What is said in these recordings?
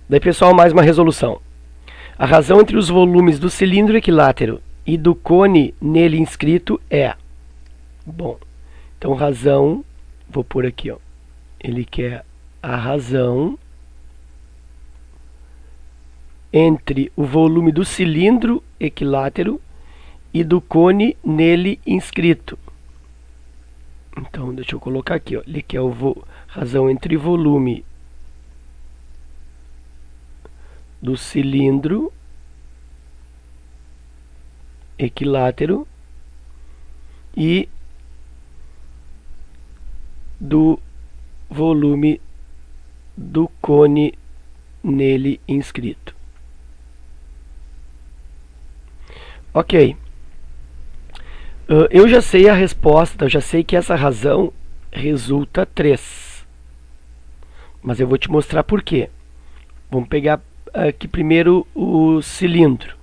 Daí, pessoal, mais uma resolução. A razão entre os volumes do cilindro equilátero e do cone nele inscrito é... Bom, então razão, vou pôr aqui, ó. Ele quer a razão entre o volume do cilindro equilátero e do cone nele inscrito. Então, deixa eu colocar aqui, ó. Ele quer razão entre volume do cilindro equilátero e do volume do cone nele inscrito. Ok. Eu já sei a resposta, eu já sei que essa razão resulta 3. Mas eu vou te mostrar por quê. Vamos pegar aqui primeiro o cilindro.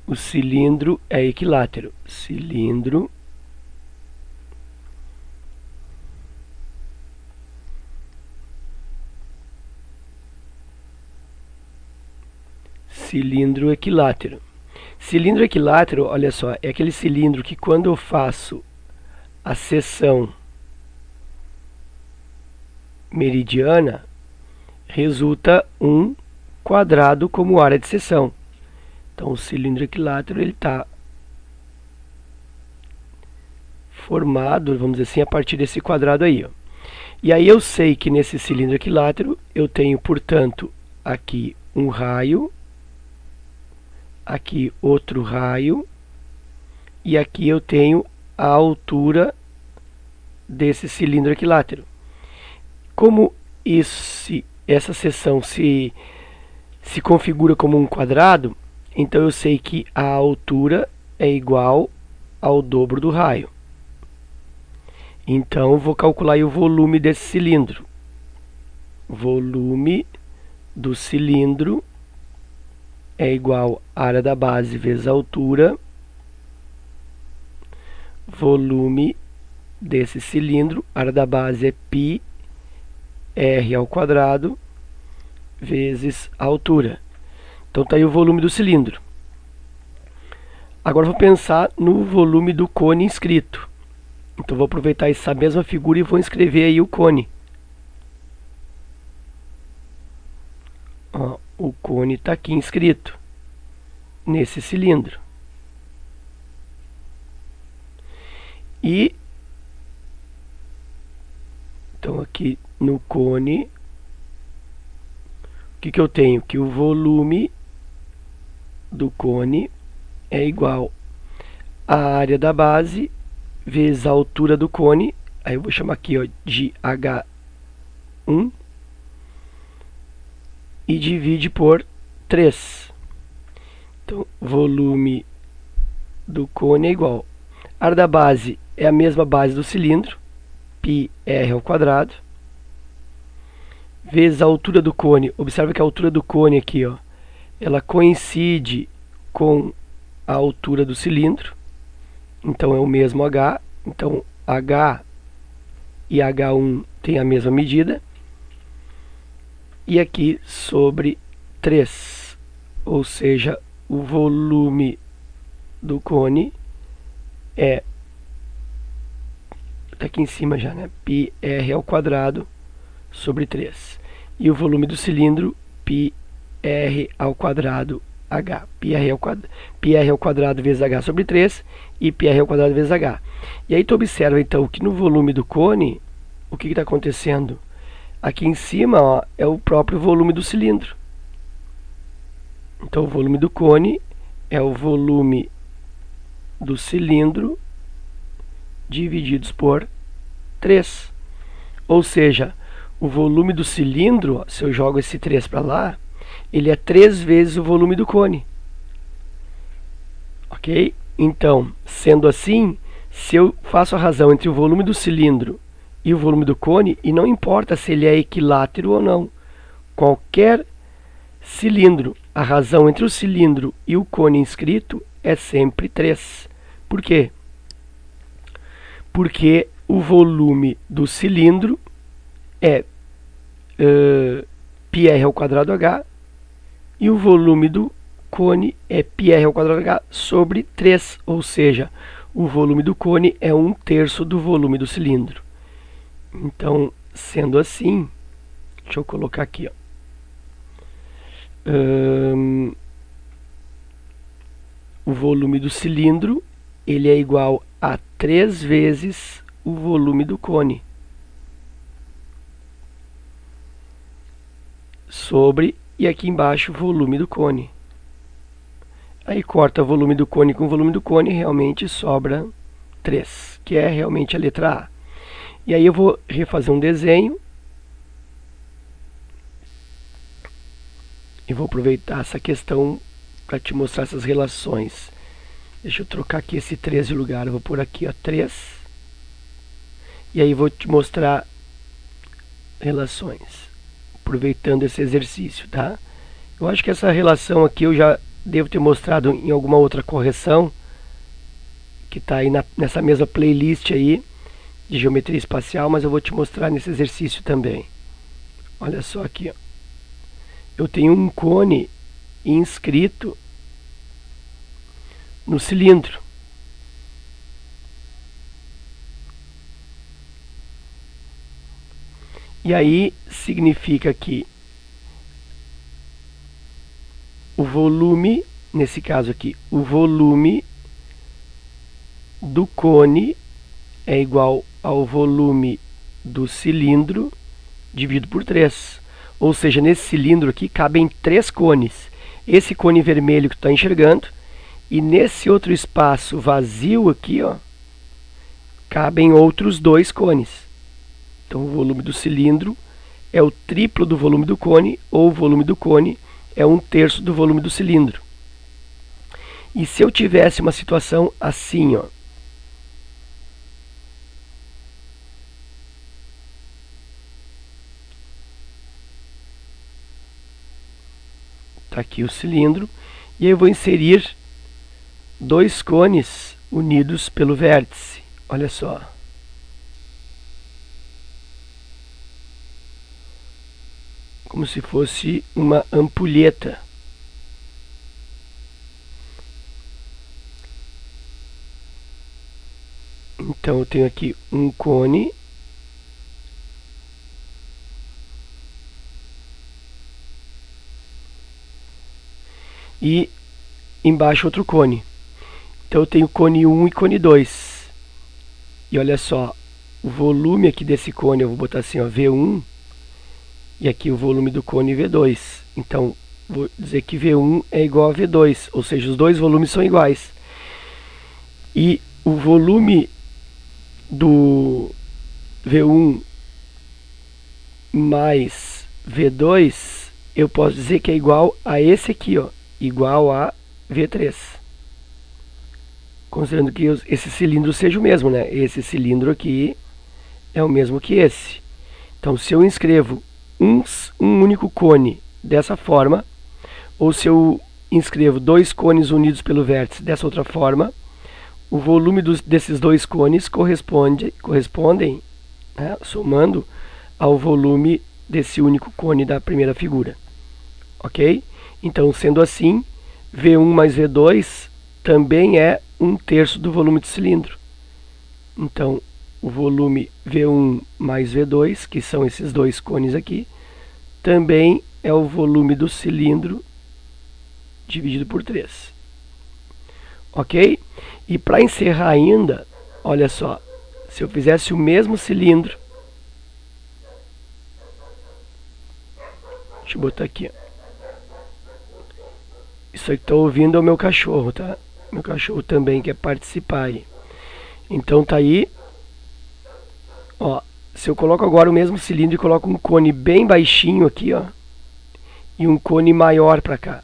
O cilindro é equilátero. Cilindro equilátero. Cilindro equilátero, olha só, é aquele cilindro que quando eu faço a seção meridiana, resulta um quadrado como área de seção. Então, o cilindro equilátero ele está formado, vamos dizer assim, a partir desse quadrado aí, ó. E aí eu sei que nesse cilindro equilátero eu tenho, portanto, aqui um raio, aqui outro raio, e aqui eu tenho a altura desse cilindro equilátero. Como essa seção se configura como um quadrado, então eu sei que a altura é igual ao dobro do raio. Então eu vou calcular aí o volume desse cilindro. Volume do cilindro é igual à área da base vezes a altura. Volume desse cilindro, a área da base é π r ao quadrado vezes a altura. Então está aí o volume do cilindro. Agora vou pensar no volume do cone inscrito. Então vou aproveitar essa mesma figura e vou escrever aí o cone. Ó, o cone está aqui inscrito nesse cilindro. E então aqui no cone, o que eu tenho? Que o volume do cone é igual à área da base vezes a altura do cone. Aí eu vou chamar aqui, ó, de H1 e divide por 3. Então, volume do cone é igual. A área da base é a mesma base do cilindro, πr ao quadrado, vezes a altura do cone. Observa que a altura do cone aqui, ó, ela coincide com a altura do cilindro, então é o mesmo H, então H e H1 tem a mesma medida, e aqui sobre 3, ou seja, o volume do cone é, tá aqui em cima já, né, πr ao quadrado sobre 3, e o volume do cilindro, πr ao quadrado H, πr ao quadrado vezes H sobre 3 e πr ao quadrado vezes H. E aí tu observa então que no volume do cone, o que está acontecendo? Aqui em cima, ó, é o próprio volume do cilindro. Então o volume do cone é o volume do cilindro divididos por 3. Ou seja, o volume do cilindro, ó, se eu jogo esse 3 para lá, ele é 3 vezes o volume do cone. Ok? Então, sendo assim, se eu faço a razão entre o volume do cilindro e o volume do cone, e não importa se ele é equilátero ou não, qualquer cilindro, a razão entre o cilindro e o cone inscrito é sempre 3. Por quê? Porque o volume do cilindro é πr ao quadrado h, e o volume do cone é πr ao quadrado h sobre 3, ou seja, o volume do cone é 1/3 do volume do cilindro. Então, sendo assim, deixa eu colocar aqui, ó. O volume do cilindro ele é igual a 3 vezes o volume do cone sobre, e aqui embaixo, o volume do cone. Aí corta o volume do cone com o volume do cone, realmente sobra 3, que é realmente a letra A. E aí eu vou refazer um desenho. E vou aproveitar essa questão para te mostrar essas relações. Deixa eu trocar aqui esse 3 de lugar. Eu vou pôr aqui, ó, 3. E aí vou te mostrar relações, aproveitando esse exercício, tá? Eu acho que essa relação aqui eu já devo ter mostrado em alguma outra correção, que está aí nessa mesma playlist aí, de geometria espacial, mas eu vou te mostrar nesse exercício também. Olha só aqui, ó. Eu tenho um cone inscrito no cilindro. E aí significa que o volume, nesse caso aqui, o volume do cone é igual ao volume do cilindro dividido por 3. Ou seja, nesse cilindro aqui cabem 3 cones. Esse cone vermelho que tu está enxergando, e nesse outro espaço vazio aqui, ó, cabem outros 2 cones. Então o volume do cilindro é o triplo do volume do cone, ou o volume do cone é 1/3 do volume do cilindro. E se eu tivesse uma situação assim, ó, tá aqui o cilindro, e aí eu vou inserir 2 cones unidos pelo vértice. Olha só. Como se fosse uma ampulheta. Então eu tenho aqui um cone e embaixo outro cone. Então eu tenho cone 1 e cone 2. E olha só, o volume aqui desse cone, eu vou botar assim, ó, V1, e aqui o volume do cone V2. Então, vou dizer que V1 é igual a V2, ou seja, os dois volumes são iguais. E o volume do V1 mais V2, eu posso dizer que é igual a esse aqui, ó, igual a V3. Considerando que esse cilindro seja o mesmo, né? Esse cilindro aqui é o mesmo que esse. Então, se eu inscrevo um único cone dessa forma, ou se eu inscrevo 2 cones unidos pelo vértice dessa outra forma, o volume desses 2 cones correspondem, né, somando ao volume desse único cone da primeira figura. Ok? Então, sendo assim, V1 mais V2 também é 1/3 do volume do cilindro. Então, o volume V1 mais V2, que são esses 2 cones aqui, também é o volume do cilindro dividido por 3. Ok? E para encerrar ainda, olha só, se eu fizesse o mesmo cilindro, deixa eu botar aqui, isso aí que estou ouvindo é o meu cachorro, tá? Meu cachorro também quer participar aí. Então tá aí, ó, se eu coloco agora o mesmo cilindro e coloco um cone bem baixinho aqui, ó, e um cone maior para cá.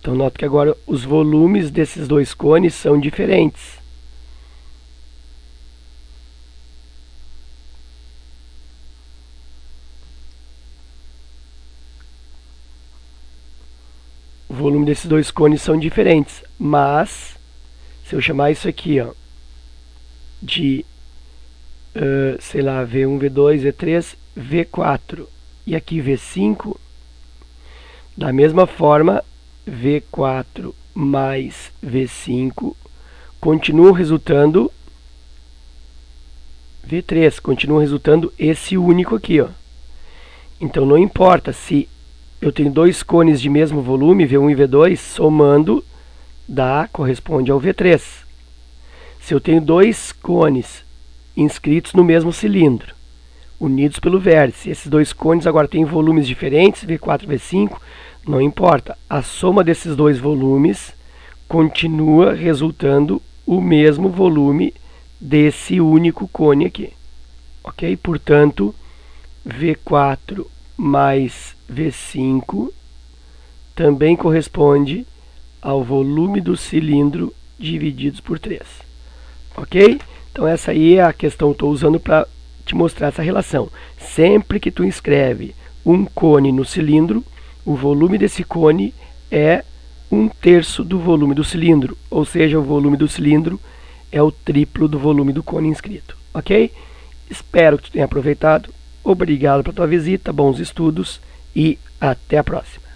Então nota que agora os volumes desses 2 cones são diferentes. O volume desses 2 cones são diferentes, mas se eu chamar isso aqui, ó, de, sei lá, V1, V2, V3, V4 e aqui V5, da mesma forma, V4 mais V5 continua resultando V3, continua resultando esse único aqui, ó. Então não importa se eu tenho dois cones de mesmo volume, V1 e V2, somando corresponde ao V3. Se eu tenho dois cones inscritos no mesmo cilindro, unidos pelo vértice, esses dois cones agora têm volumes diferentes, V4 e V5, não importa. A soma desses dois volumes continua resultando o mesmo volume desse único cone aqui. Ok? Portanto, V4 mais V5 também corresponde ao volume do cilindro divididos por 3. Ok? Então essa aí é a questão que eu estou usando para te mostrar essa relação. Sempre que tu inscreve um cone no cilindro, o volume desse cone é 1/3 do volume do cilindro, ou seja, o volume do cilindro é o triplo do volume do cone inscrito. Ok? Espero que tu tenha aproveitado. Obrigado pela tua visita, bons estudos e até a próxima.